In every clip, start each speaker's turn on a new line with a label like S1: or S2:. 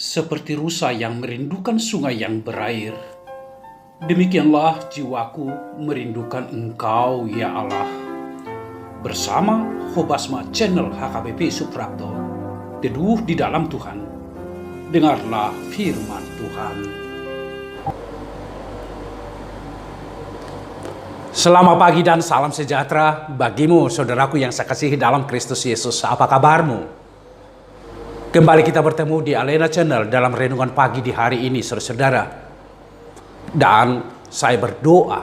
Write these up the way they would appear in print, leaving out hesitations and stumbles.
S1: seperti rusa yang merindukan sungai yang berair. Demikianlah jiwaku merindukan Engkau, ya Allah. Bersama Hobasma Channel HKBP Suprapto, teduh di dalam Tuhan. Dengarlah firman Tuhan. Selamat pagi dan salam sejahtera bagimu, saudaraku yang saya kasihi dalam Kristus Yesus. Apa kabarmu? Kembali kita bertemu di Alena Channel dalam renungan pagi di hari ini, saudara-saudara. Dan saya berdoa,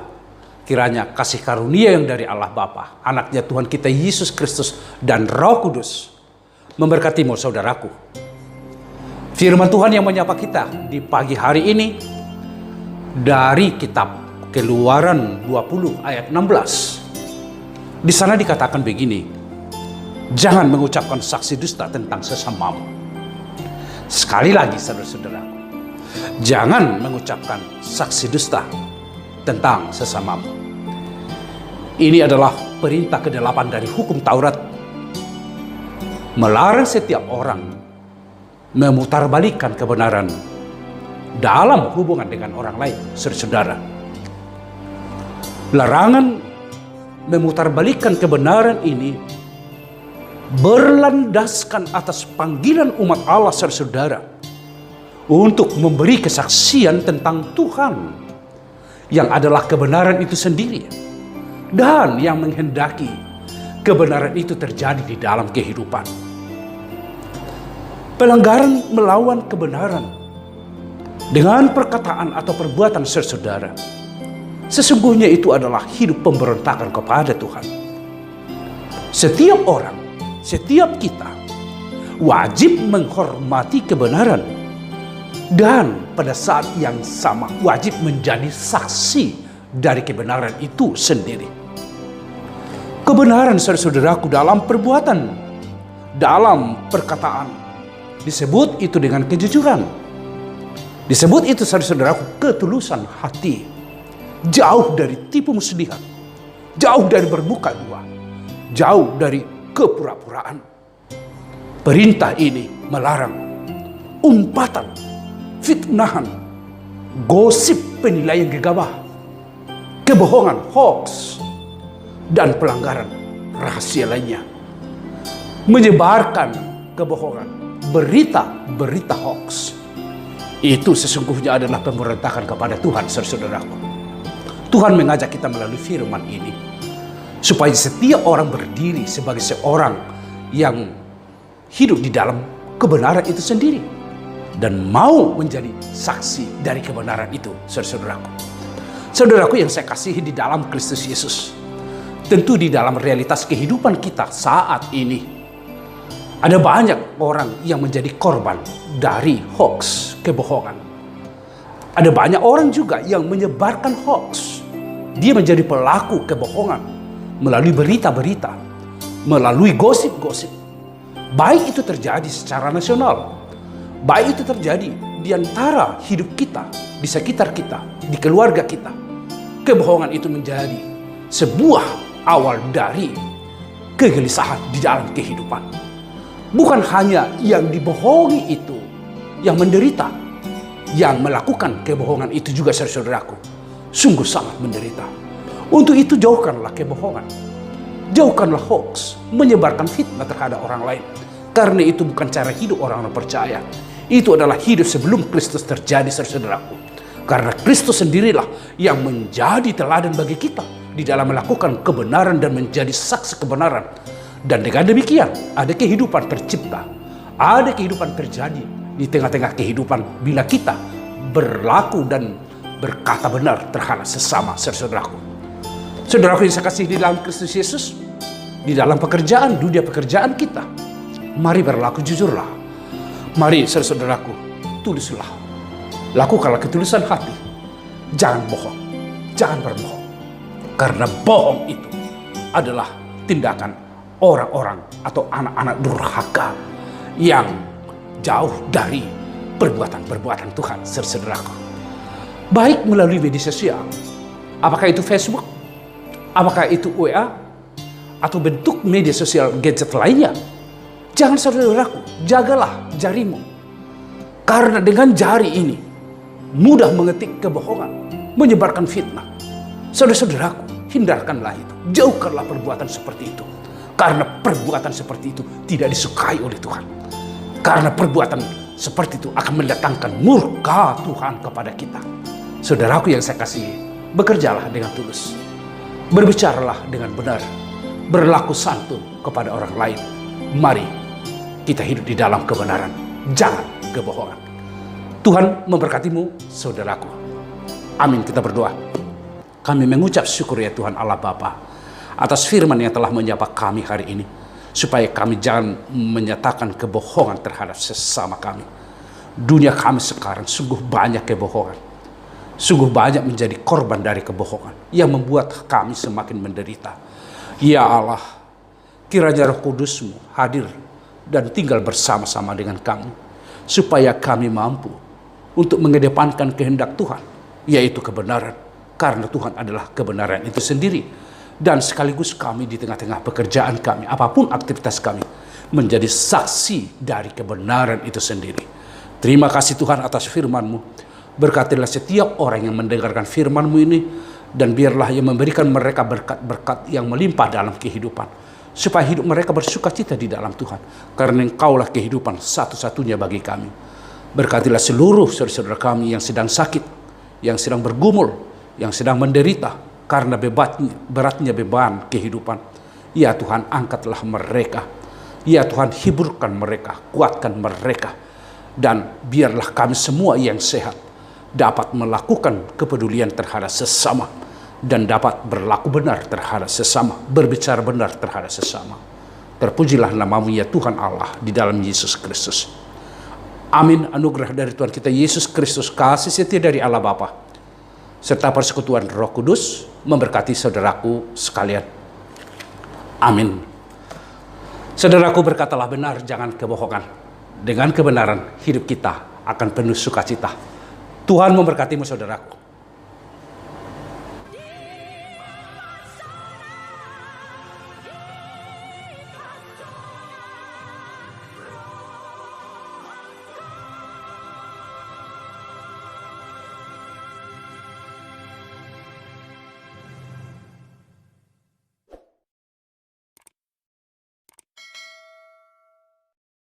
S1: kiranya kasih karunia yang dari Allah Bapa, anaknya Tuhan kita Yesus Kristus, dan Roh Kudus memberkatimu, saudaraku. Firman Tuhan yang menyapa kita di pagi hari ini dari kitab Keluaran 20 ayat 16. Di sana dikatakan begini, jangan mengucapkan saksi dusta tentang sesamamu. Sekali lagi, saudara-saudaraku, jangan mengucapkan saksi dusta tentang sesamamu. Ini adalah perintah ke-8 dari hukum Taurat, melarang setiap orang memutarbalikkan kebenaran dalam hubungan dengan orang lain, saudara-saudara. Larangan memutarbalikkan kebenaran ini berlandaskan atas panggilan umat Allah, saudara, untuk memberi kesaksian tentang Tuhan yang adalah kebenaran itu sendiri, dan yang menghendaki kebenaran itu terjadi di dalam kehidupan. Pelanggaran melawan kebenaran dengan perkataan atau perbuatan, saudara, sesungguhnya itu adalah hidup pemberontakan kepada Tuhan. Setiap orang, setiap kita wajib menghormati kebenaran, dan pada saat yang sama wajib menjadi saksi dari kebenaran itu sendiri. Kebenaran, saudaraku, dalam perbuatan, dalam perkataan, disebut itu dengan kejujuran. Disebut itu, saudaraku, ketulusan hati. Jauh dari tipu muslihat, jauh dari bermuka dua, jauh dari kepura-puraan. Perintah ini melarang umpatan, fitnahan, gosip, penilaian gegabah, kebohongan, hoax, dan pelanggaran rahasia lainnya. Menyebarkan kebohongan, berita-berita hoax, itu sesungguhnya adalah pemberontakan kepada Tuhan, saudaraku. Tuhan mengajak kita melalui firman ini supaya setiap orang berdiri sebagai seorang yang hidup di dalam kebenaran itu sendiri dan mau menjadi saksi dari kebenaran itu, saudaraku. Saudaraku yang saya kasihi di dalam Kristus Yesus, tentu di dalam realitas kehidupan kita saat ini ada banyak orang yang menjadi korban dari hoax, kebohongan. Ada banyak orang juga yang menyebarkan hoax. Dia menjadi pelaku kebohongan melalui berita-berita, melalui gosip-gosip. Baik itu terjadi secara nasional, baik itu terjadi di antara hidup kita, di sekitar kita, di keluarga kita. Kebohongan itu menjadi sebuah awal dari kegelisahan di dalam kehidupan. Bukan hanya yang dibohongi itu yang menderita, yang melakukan kebohongan itu juga, saudaraku, sungguh sangat menderita. Untuk itu jauhkanlah kebohongan, jauhkanlah hoax, menyebarkan fitnah terhadap orang lain. Karena itu bukan cara hidup orang-orang percaya. Itu adalah hidup sebelum Kristus terjadi, saudaraku. Karena Kristus sendirilah yang menjadi teladan bagi kita di dalam melakukan kebenaran dan menjadi saksi kebenaran. Dan dengan demikian ada kehidupan tercipta, ada kehidupan terjadi di tengah-tengah kehidupan bila kita berlaku dan berkata benar terhadap sesama, saudaraku. Saudaraku yang saya kasih di dalam Kristus Yesus, di dalam pekerjaan, dunia pekerjaan kita, mari berlaku jujurlah. Mari, saudaraku, tulislah. Lakukanlah ketulusan hati. Jangan bohong, jangan berbohong. Karena bohong itu adalah tindakan orang-orang atau anak-anak durhaka yang jauh dari perbuatan-perbuatan Tuhan, saudaraku. Baik melalui media sosial, apakah itu Facebook, apakah itu WA, atau bentuk media sosial gadget lainnya. Jangan, saudaraku, jagalah jarimu. Karena dengan jari ini mudah mengetik kebohongan, menyebarkan fitnah. Saudara-saudaraku, hindarkanlah itu. Jauhkanlah perbuatan seperti itu. Karena perbuatan seperti itu tidak disukai oleh Tuhan. Karena perbuatan seperti itu akan mendatangkan murka Tuhan kepada kita. Saudaraku yang saya kasihi, bekerjalah dengan tulus. Berbicaralah dengan benar. Berlaku santun kepada orang lain. Mari kita hidup di dalam kebenaran. Jangan kebohongan. Tuhan memberkatimu, saudaraku. Amin, kita berdoa. Kami mengucap syukur ya Tuhan Allah Bapa atas firman yang telah menyapa kami hari ini. Supaya kami jangan menyatakan kebohongan terhadap sesama kami. Dunia kami sekarang sungguh banyak kebohongan. Sungguh banyak menjadi korban dari kebohongan yang membuat kami semakin menderita. Ya Allah, kiranya Roh Kudus-Mu hadir dan tinggal bersama-sama dengan kami. Supaya kami mampu untuk mengedepankan kehendak Tuhan, yaitu kebenaran. Karena Tuhan adalah kebenaran itu sendiri. Dan sekaligus kami di tengah-tengah pekerjaan kami, apapun aktivitas kami, menjadi saksi dari kebenaran itu sendiri. Terima kasih Tuhan atas firman-Mu. Berkatilah setiap orang yang mendengarkan firman-Mu ini, dan biarlah yang memberikan mereka berkat-berkat yang melimpah dalam kehidupan, supaya hidup mereka bersukacita di dalam Tuhan. Karena Engkaulah kehidupan satu-satunya bagi kami. Berkatilah seluruh saudara-saudara kami yang sedang sakit, yang sedang bergumul, yang sedang menderita karena beratnya beban kehidupan. Ya Tuhan, angkatlah mereka. Ya Tuhan, hiburkan mereka, kuatkan mereka. Dan biarlah kami semua yang sehat dapat melakukan kepedulian terhadap sesama dan dapat berlaku benar terhadap sesama, berbicara benar terhadap sesama. Terpujilah nama-Mu ya Tuhan Allah di dalam Yesus Kristus. Amin. Anugerah dari Tuhan kita Yesus Kristus, kasih setia dari Allah Bapa, serta persekutuan Roh Kudus memberkati saudaraku sekalian. Amin. Saudaraku, berkatalah benar, jangan kebohongan. Dengan kebenaran hidup kita akan penuh sukacita. Tuhan memberkatimu saudaraku.